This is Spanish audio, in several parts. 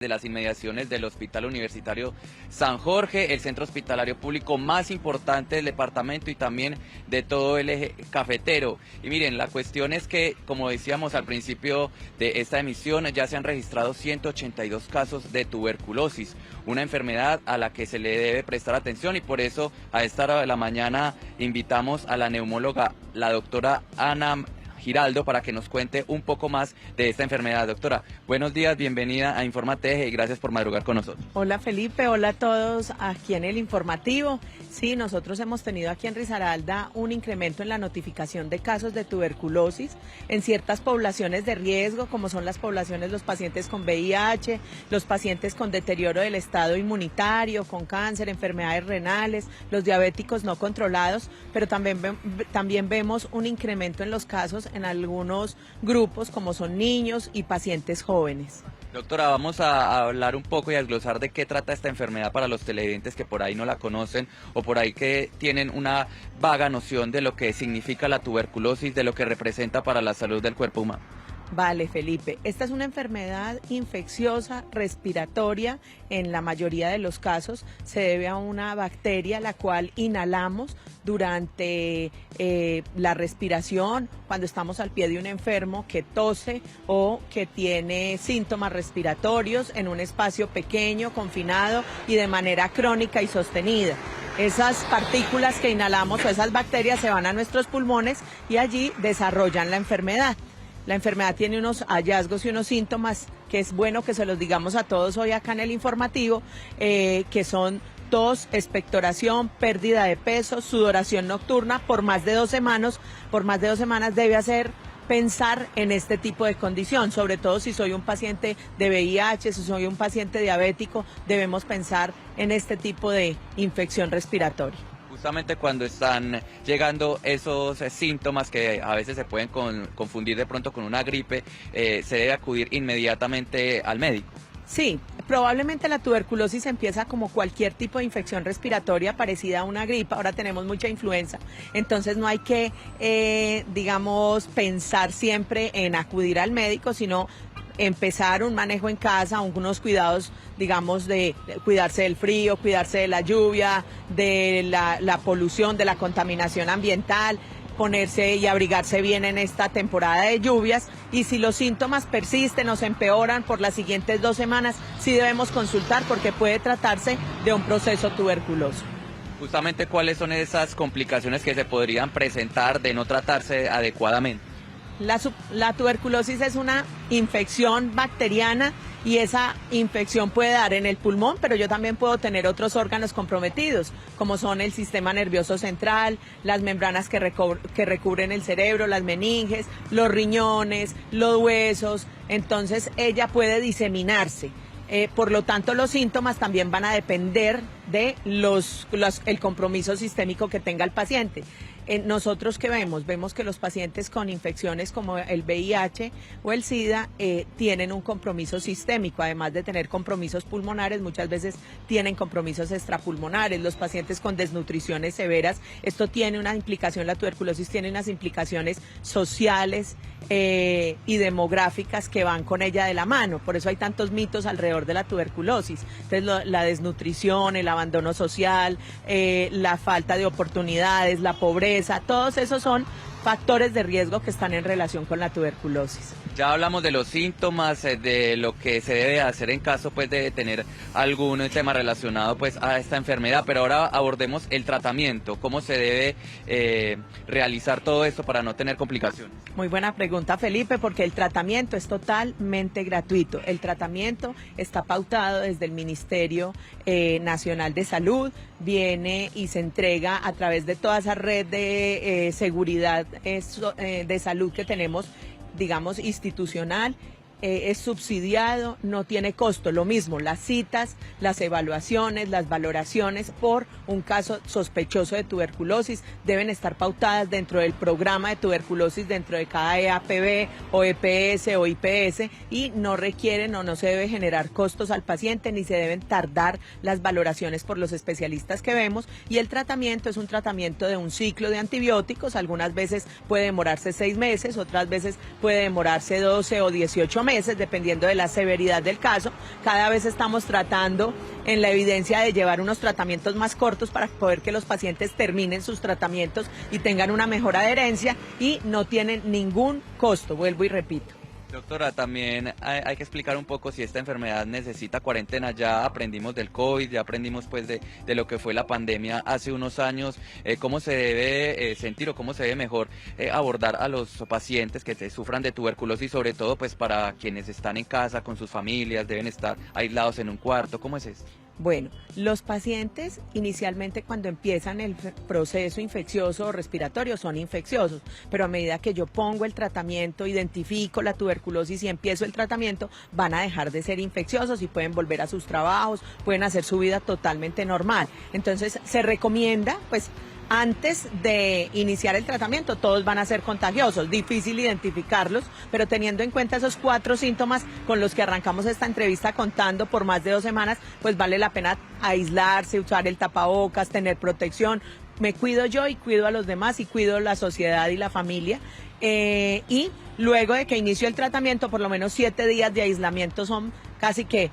de las inmediaciones del Hospital Universitario San Jorge, el centro hospitalario público más importante del departamento y también de todo el eje cafetero. Y miren, la cuestión es que, como decíamos al principio de esta emisión, ya se han registrado 182 casos de tuberculosis, una enfermedad a la que se le debe prestar atención, y por eso a esta hora de la mañana invitamos a la neumóloga, la doctora Ana Giraldo, para que nos cuente un poco más de esta enfermedad. Doctora, buenos días, bienvenida a Infórmate Eje y gracias por madrugar con nosotros. Hola Felipe, hola a todos aquí en el informativo. Sí, nosotros hemos tenido aquí en Risaralda un incremento en la notificación de casos de tuberculosis en ciertas poblaciones de riesgo, como son las poblaciones, los pacientes con VIH, los pacientes con deterioro del estado inmunitario, con cáncer, enfermedades renales, los diabéticos no controlados, pero también vemos un incremento en los casos en algunos grupos como son niños y pacientes jóvenes. Doctora, vamos a hablar un poco y a desglosar de qué trata esta enfermedad para los televidentes que por ahí no la conocen o por ahí que tienen una vaga noción de lo que significa la tuberculosis, de lo que representa para la salud del cuerpo humano. Vale, Felipe, esta es una enfermedad infecciosa respiratoria. En la mayoría de los casos se debe a una bacteria la cual inhalamos durante la respiración, cuando estamos al pie de un enfermo que tose o que tiene síntomas respiratorios en un espacio pequeño, confinado y de manera crónica y sostenida. Esas partículas que inhalamos o esas bacterias se van a nuestros pulmones y allí desarrollan la enfermedad. La enfermedad tiene unos hallazgos y unos síntomas que es bueno que se los digamos a todos hoy acá en el informativo, que son tos, expectoración, pérdida de peso, sudoración nocturna por más de 2 semanas. Por más de 2 semanas debe hacer pensar en este tipo de condición, sobre todo si soy un paciente de VIH, si soy un paciente diabético, debemos pensar en este tipo de infección respiratoria. Justamente cuando están llegando esos síntomas que a veces se pueden confundir de pronto con una gripe, se debe acudir inmediatamente al médico. Sí, probablemente la tuberculosis empieza como cualquier tipo de infección respiratoria parecida a una gripe. Ahora tenemos mucha influenza, entonces no hay que, pensar siempre en acudir al médico, sino empezar un manejo en casa, unos cuidados, de cuidarse del frío, cuidarse de la lluvia, de la polución, de la contaminación ambiental, ponerse y abrigarse bien en esta temporada de lluvias, y si los síntomas persisten o se empeoran por las siguientes 2 semanas, sí debemos consultar porque puede tratarse de un proceso tuberculoso. Justamente, ¿cuáles son esas complicaciones que se podrían presentar de no tratarse adecuadamente? La tuberculosis es una infección bacteriana y esa infección puede dar en el pulmón, pero yo también puedo tener otros órganos comprometidos, como son el sistema nervioso central, las membranas que recubren el cerebro, las meninges, los riñones, los huesos. Entonces ella puede diseminarse. Por lo tanto, los síntomas también van a depender de el compromiso sistémico que tenga el paciente. Nosotros ¿qué vemos? Vemos que los pacientes con infecciones como el VIH o el SIDA tienen un compromiso sistémico, además de tener compromisos pulmonares, muchas veces tienen compromisos extrapulmonares. Los pacientes con desnutriciones severas, esto tiene una implicación, la tuberculosis tiene unas implicaciones sociales y demográficas que van con ella de la mano, por eso hay tantos mitos alrededor de la tuberculosis. Entonces la desnutrición, el abandono social, la falta de oportunidades, la pobreza, todos esos son factores de riesgo que están en relación con la tuberculosis. Ya hablamos de los síntomas, de lo que se debe hacer en caso pues de tener algún tema relacionado pues a esta enfermedad, pero ahora abordemos el tratamiento, cómo se debe realizar todo esto para no tener complicaciones. Muy buena pregunta, Felipe, porque el tratamiento es totalmente gratuito. El tratamiento está pautado desde el Ministerio Nacional de Salud, viene y se entrega a través de toda esa red de seguridad de salud que tenemos, institucional. Es subsidiado, no tiene costo. Lo mismo, las citas, las evaluaciones, las valoraciones por un caso sospechoso de tuberculosis deben estar pautadas dentro del programa de tuberculosis, dentro de cada EAPB o EPS o IPS, y no requieren o no se debe generar costos al paciente ni se deben tardar las valoraciones por los especialistas que vemos. Y el tratamiento es un tratamiento de un ciclo de antibióticos, algunas veces puede demorarse 6 meses, otras veces puede demorarse 12 o 18 meses. meses, dependiendo de la severidad del caso. Cada vez estamos tratando en la evidencia de llevar unos tratamientos más cortos para poder que los pacientes terminen sus tratamientos y tengan una mejor adherencia y no tienen ningún costo, vuelvo y repito. Doctora, también hay que explicar un poco si esta enfermedad necesita cuarentena. Ya aprendimos del COVID, ya aprendimos pues de lo que fue la pandemia hace unos años. ¿Cómo se debe sentir o cómo se debe mejor abordar a los pacientes que sufran de tuberculosis, sobre todo pues para quienes están en casa con sus familias, deben estar aislados en un cuarto? ¿Cómo es esto? Bueno, los pacientes inicialmente cuando empiezan el proceso infeccioso o respiratorio son infecciosos, pero a medida que yo pongo el tratamiento, identifico la tuberculosis y empiezo el tratamiento, van a dejar de ser infecciosos y pueden volver a sus trabajos, pueden hacer su vida totalmente normal. Entonces se recomienda, pues, antes de iniciar el tratamiento, todos van a ser contagiosos, difícil identificarlos, pero teniendo en cuenta esos 4 síntomas con los que arrancamos esta entrevista contando por más de 2 semanas, pues vale la pena aislarse, usar el tapabocas, tener protección. Me cuido yo y cuido a los demás y cuido la sociedad y la familia. Y luego de que inicio el tratamiento, por lo menos 7 días de aislamiento son casi que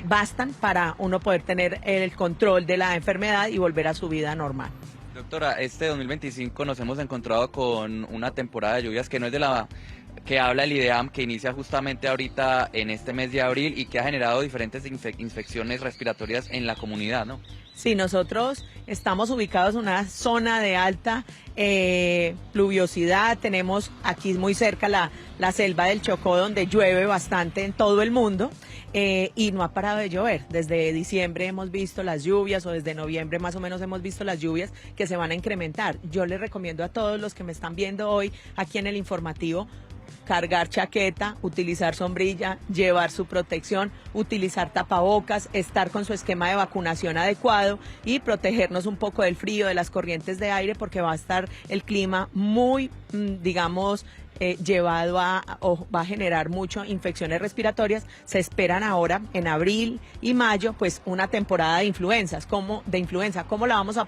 bastan para uno poder tener el control de la enfermedad y volver a su vida normal. Doctora, este 2025 nos hemos encontrado con una temporada de lluvias que no es de la que habla el IDEAM, que inicia justamente ahorita en este mes de abril y que ha generado diferentes infecciones respiratorias en la comunidad, ¿no? Sí, nosotros estamos ubicados en una zona de alta pluviosidad, tenemos aquí muy cerca la selva del Chocó, donde llueve bastante en todo el mundo, y no ha parado de llover. Desde diciembre hemos visto las lluvias, o desde noviembre más o menos hemos visto las lluvias que se van a incrementar. Yo les recomiendo a todos los que me están viendo hoy aquí en el informativo, cargar chaqueta, utilizar sombrilla, llevar su protección, utilizar tapabocas, estar con su esquema de vacunación adecuado y protegernos un poco del frío, de las corrientes de aire, porque va a estar el clima muy, digamos, llevado o va a generar mucho infecciones respiratorias. Se esperan ahora en abril y mayo pues una temporada de influenza. ¿Cómo la vamos a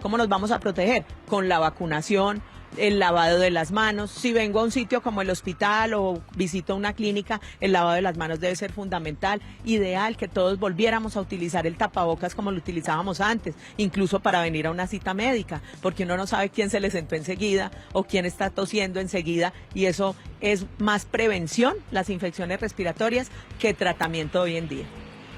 cómo nos vamos a proteger? Con la vacunación, el lavado de las manos. Si vengo a un sitio como el hospital o visito una clínica, el lavado de las manos debe ser fundamental. Ideal que todos volviéramos a utilizar el tapabocas como lo utilizábamos antes, incluso para venir a una cita médica, porque uno no sabe quién se le sentó enseguida o quién está tosiendo enseguida, y eso es más prevención, las infecciones respiratorias, que tratamiento hoy en día.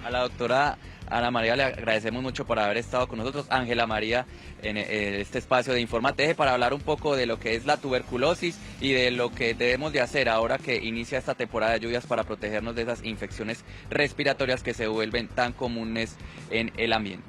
A la doctora Ana María le agradecemos mucho por haber estado con nosotros, Ángela María, en este espacio de Informateje para hablar un poco de lo que es la tuberculosis y de lo que debemos de hacer ahora que inicia esta temporada de lluvias para protegernos de esas infecciones respiratorias que se vuelven tan comunes en el ambiente.